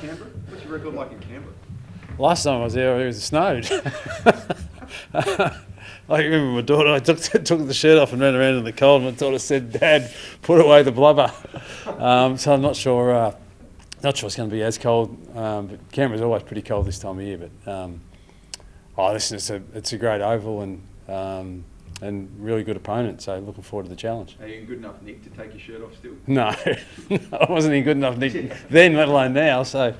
Canberra? What's your record like in Canberra? Last time I was there, it was snowed. I remember my daughter, I took the shirt off and ran around in the cold, and my daughter said, "Dad, put away the blubber." So I'm not sure it's going to be as cold. But Canberra's always pretty cold this time of year. But listen, it's a great oval and really good opponent. So looking forward to the challenge. Are you in good enough nick to take your shirt off still? No, I wasn't in good enough nick then, let alone now. So.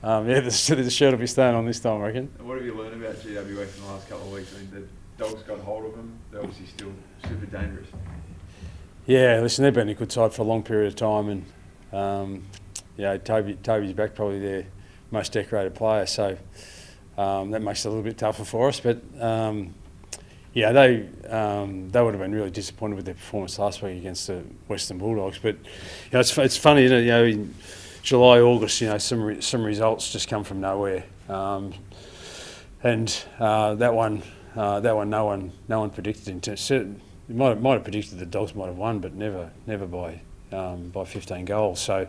The shirt will be staying on this time, I reckon. And what have you learned about GWS in the last couple of weeks? I mean, the Dogs got hold of them. They're obviously still super dangerous. Yeah, listen, they've been a good side for a long period of time, and Toby's back, probably their most decorated player, so that makes it a little bit tougher for us. But they would have been really disappointed with their performance last week against the Western Bulldogs. But it's funny, isn't it? In July, August, some results just come from nowhere, and that one no one predicted. You might have predicted the Dogs might have won, but never by 15 goals. So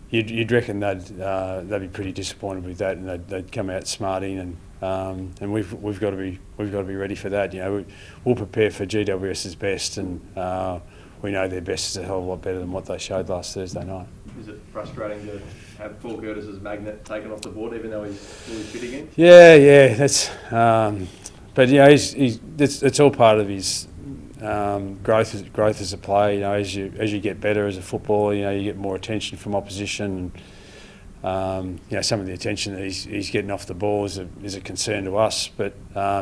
you'd reckon they'd be pretty disappointed with that, and they'd come out smarting, and we've got to be ready for that. We'll prepare for GWS's best, and we know their best is a hell of a lot better than what they showed last Thursday night. Is it frustrating to have Paul Curtis's magnet taken off the board, even though he's fully fit again? Yeah, that's. But it's all part of his growth as a player. As you get better as a footballer, you get more attention from opposition, and some of the attention that he's getting off the ball is a concern to us. But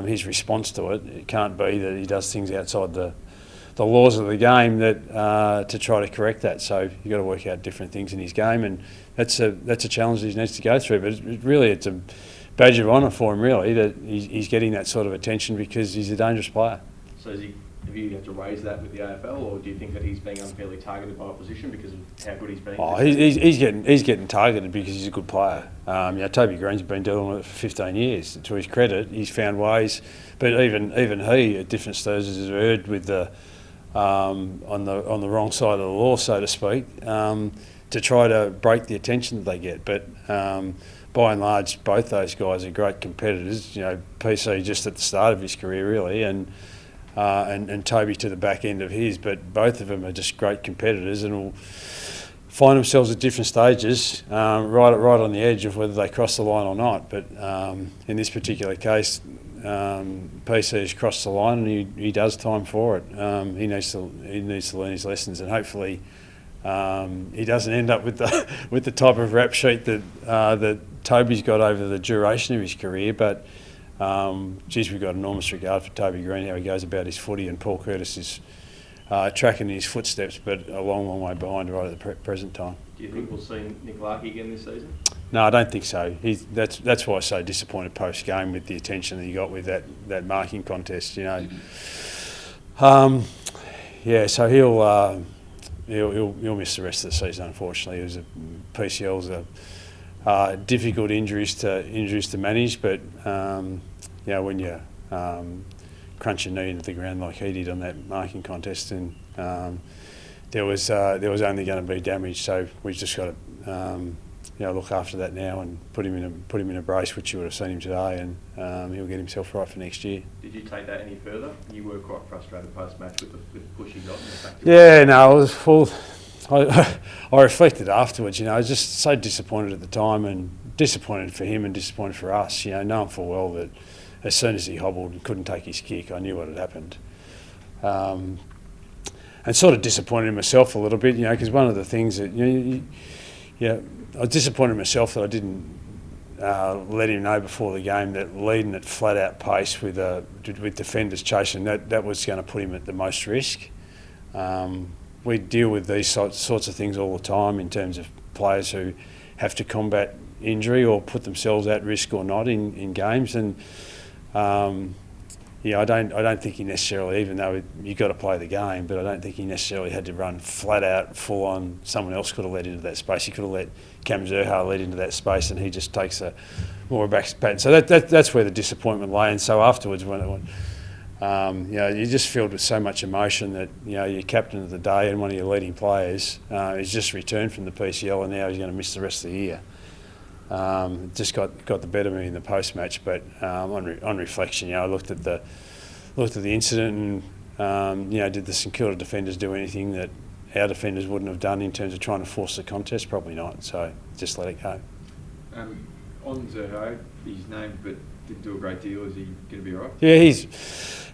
his response to it can't be that he does things outside the laws of the game that to try to correct that. So you've got to work out different things in his game, and that's a challenge that he needs to go through. But it's a badge of honour for him, really, that he's getting that sort of attention because he's a dangerous player. So have you had to raise that with the AFL, or do you think that he's being unfairly targeted by opposition because of how good he's been? He's getting targeted because he's a good player. Toby Green's been dealing with it for 15 years. To his credit, he's found ways, but even he at different stages has erred with the on the wrong side of the law, so to speak, to try to break the attention that they get. But by and large, both those guys are great competitors. PC just at the start of his career, really, and Toby to the back end of his. But both of them are just great competitors, and will find themselves at different stages, right on the edge of whether they cross the line or not. But in this particular case, PC has crossed the line, and he does time for it. He needs to learn his lessons, and hopefully he doesn't end up with the type of rap sheet that Toby's got over the duration of his career. But we've got enormous regard for Toby Green, how he goes about his footy, and Paul Curtis is tracking in his footsteps, but a long way behind right at the present time. Do you think we'll see Nick Larkey again this season? No, I don't think so. That's why I was so disappointed post game with the attention that he got with that marking contest. So he'll miss the rest of the season, unfortunately. PCL's a difficult injuries to manage, but when you crunch your knee into the ground like he did on that marking contest, and there was only going to be damage. So we've just got to look after that now and put him in a brace, which you would have seen him today, and he'll get himself right for next year. Did you take that any further? You were quite frustrated post match with the push he got and the fact. Yeah, no, it was full. I reflected afterwards. I was just so disappointed at the time, and disappointed for him and disappointed for us. Knowing full well that as soon as he hobbled and couldn't take his kick, I knew what had happened. And sort of disappointed in myself a little bit, because one of the things that I was disappointed in myself that I didn't let him know before the game that leading at flat out pace with defenders chasing, that was going to put him at the most risk. We deal with these sorts of things all the time in terms of players who have to combat injury or put themselves at risk or not in games, and I don't think he necessarily, even though you've got to play the game, but I don't think he necessarily had to run flat out, full on. Someone else could have led into that space. He could have let Cam Zurhaar lead into that space, and he just takes a more back pattern. So that's where the disappointment lay. And so afterwards, when You're just filled with so much emotion that, your captain of the day and one of your leading players is just returned from the PCL, and now he's going to miss the rest of the year. Just got the better of me in the post-match, but on reflection, I looked at the incident and, did the St Kilda defenders do anything that our defenders wouldn't have done in terms of trying to force the contest? Probably not, so just let it go. On Zerho, he's named but didn't do a great deal. Is he going to be all right? Yeah,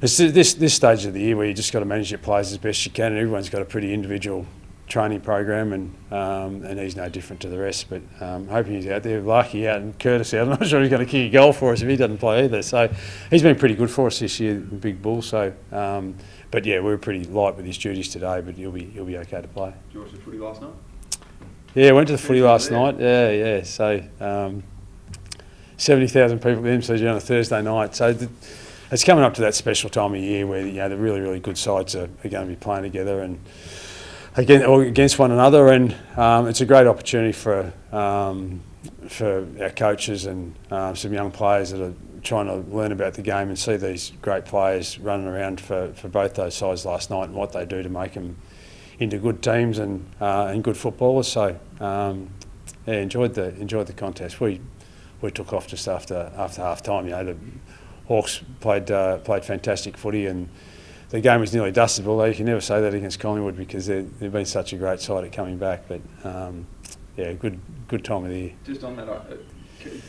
it's this stage of the year where you just got to manage your players as best you can, and everyone's got a pretty individual training program, and he's no different to the rest. But hoping he's out there. Larkey out and Curtis out. I'm not sure he's going to kick a goal for us if he doesn't play either. So he's been pretty good for us this year, Big Bull. So, but yeah, we were pretty light with his duties today, but he'll be okay to play. Did you watch the footy last night? Yeah, went to the footy last night. Yeah. So 70,000 people at the MCG on a Thursday night. So it's coming up to that special time of year where the really, really good sides are going to be playing together and against one another, and it's a great opportunity for our coaches and some young players that are trying to learn about the game and see these great players running around for both those sides last night and what they do to make them into good teams and good footballers. So enjoyed the contest. We took off just after half time. The Hawks played fantastic footy, and the game was nearly dusted. Although you can never say that against Collingwood because they've been such a great side at coming back. But good time of the year. Just on that,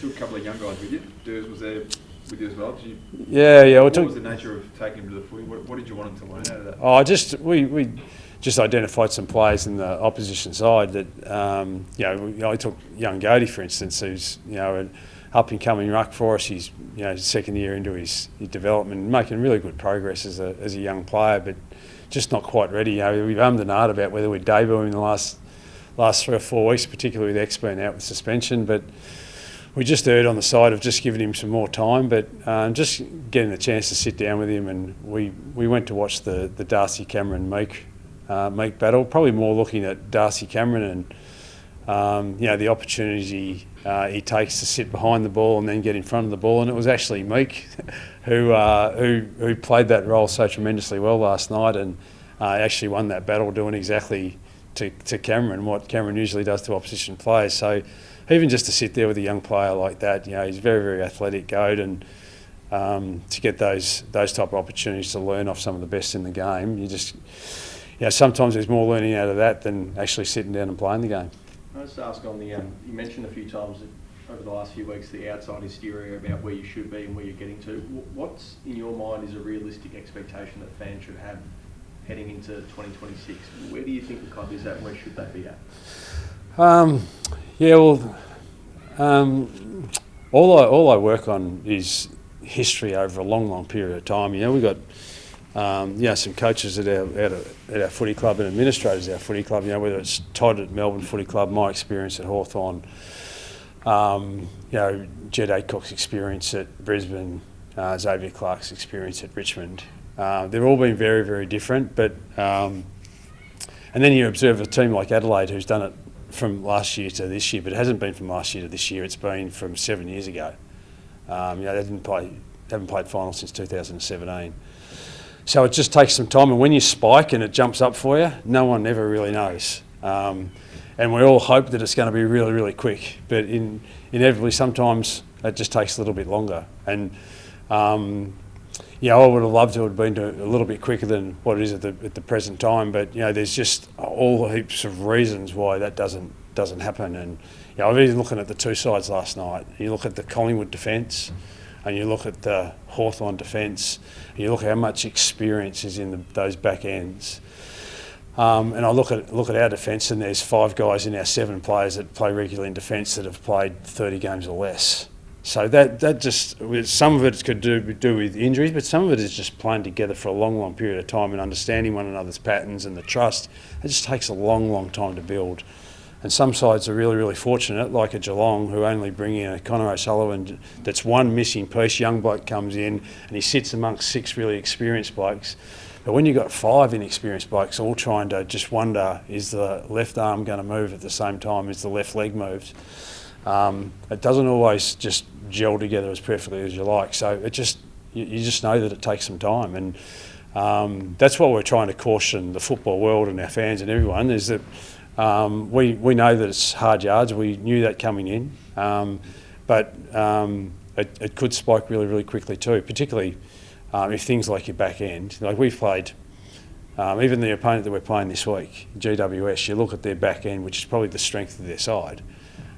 took a couple of young guys with you. Durs was there with you as well. What was the nature of taking him to the footy? What did you want him to learn out of that? We just identified some players in the opposition side that, I took young Godey, for instance, who's, an up-and-coming ruck for us. He's, second year into his development, making really good progress as a young player, but just not quite ready. We've ummed and ahed about whether we'd debut him in the last 3 or 4 weeks, particularly with X being out with suspension, but we just erred on the side of just giving him some more time, but just getting the chance to sit down with him, and we went to watch the Darcy Cameron Meek battle, probably more looking at Darcy Cameron and the opportunity he takes to sit behind the ball and then get in front of the ball. And it was actually Meek who played that role so tremendously well last night, and actually won that battle, doing exactly to Cameron what Cameron usually does to opposition players. So even just to sit there with a young player like that, he's very, very athletic, goat, and to get those type of opportunities to learn off some of the best in the game, sometimes there's more learning out of that than actually sitting down and playing the game. I was just ask on you mentioned a few times over the last few weeks the outside hysteria about where you should be and where you're getting to. What's in your mind is a realistic expectation that fans should have heading into 2026? Where do you think the club is at and where should they be at? All I work on is history over a long, long period of time. We've got some coaches at our footy club and administrators at our footy club, whether it's Todd at Melbourne Footy Club, my experience at Hawthorn, Jed Adcock's experience at Brisbane, Xavier Clark's experience at Richmond. They've all been very, very different, but and then you observe a team like Adelaide who's done it from last year to this year, but it hasn't been from last year to this year, it's been from 7 years ago. They haven't played finals since 2017. So it just takes some time, and when you spike and it jumps up for you, no one ever really knows. And we all hope that it's going to be really, really quick, but inevitably sometimes it just takes a little bit longer. And I would have loved to have been a little bit quicker than what it is at the present time, but there's just all heaps of reasons why that doesn't happen. And I've been looking at the two sides last night. You look at the Collingwood defence, and you look at the Hawthorn defence, and you look at how much experience is in those back ends. And I look at our defence, and there's 5 guys in our 7 players that play regularly in defence that have played 30 games or less. So that just, some of it could do with injuries, but some of it is just playing together for a long, long period of time and understanding one another's patterns and the trust. It just takes a long, long time to build. And some sides are really, really fortunate, like a Geelong, who only bring in a Connor O'Sullivan that's one missing piece. Young bloke comes in and he sits amongst 6 really experienced blokes. But when you've got 5 inexperienced blokes all trying to just wonder, is the left arm going to move at the same time as the left leg moves? It doesn't always just gel together as perfectly as you like. So it just, you just know that it takes some time, and that's what we're trying to caution the football world and our fans and everyone, is that we know that it's hard yards. We knew that coming in, but it could spike really, really quickly too, particularly if things like your back end, like we've played, even the opponent that we're playing this week, GWS, you look at their back end, which is probably the strength of their side.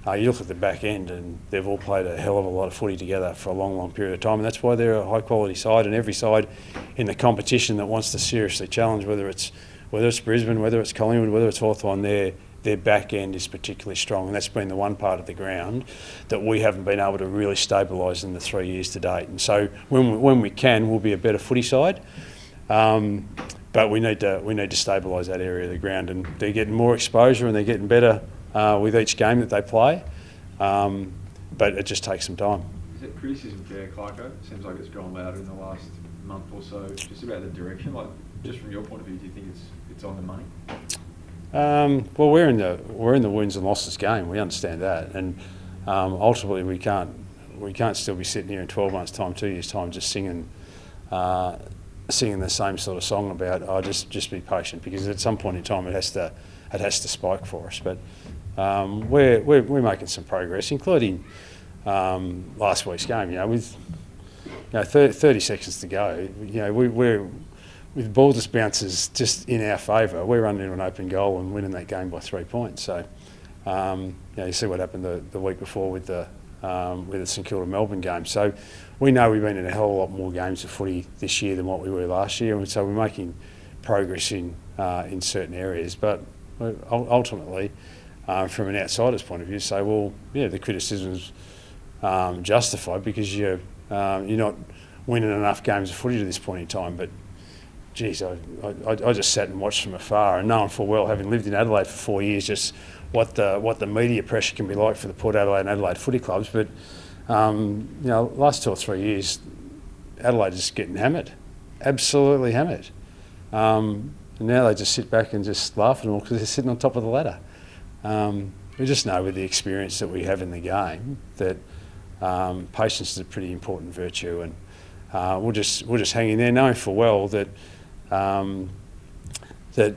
You look at the back end and they've all played a hell of a lot of footy together for a long, long period of time, and that's why they're a high quality side, and every side in the competition that wants to seriously challenge, whether it's Brisbane, whether it's Collingwood, whether it's Hawthorn, their back end is particularly strong, and that's been the one part of the ground that we haven't been able to really stabilise in the 3 years to date. And so when we can, we'll be a better footy side, but we need to stabilise that area of the ground, and they're getting more exposure and they're getting better with each game that they play, but it just takes some time. Is it criticism fair, Clarko? It seems like it's gone louder in the last month or so, just about the direction. Like, just from your point of view, do you think it's on the money? Well, we're in the wins and losses game. We understand that, and ultimately we can't still be sitting here in 12 months' time, 2 years' time, just singing the same sort of song about just be patient, because at some point in time it has to spike for us. But we're making some progress, including last week's game. With 30 seconds to go, we're with ball just bounces just in our favour, we're running into an open goal and winning that game by 3 points. So you see what happened the week before with the St Kilda Melbourne game. So we know we've been in a hell of a lot more games of footy this year than what we were last year, and so we're making progress in certain areas. But ultimately, from an outsider's point of view, say, well, yeah, the criticism's justified because you're not winning enough games of footy to this point in time. But geez, I just sat and watched from afar, and knowing full well, having lived in Adelaide for 4 years, just what the media pressure can be like for the Port Adelaide and Adelaide footy clubs. But last 2 or 3 years, Adelaide is getting hammered, absolutely hammered. And now they just sit back and just laugh at them all because they're sitting on top of the ladder. We just know with the experience that we have in the game that patience is a pretty important virtue, and we'll just hang in there, knowing full well that that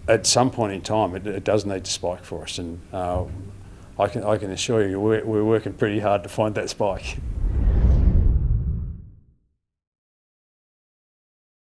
at some point in time it does need to spike for us, and I can assure you we're working pretty hard to find that spike.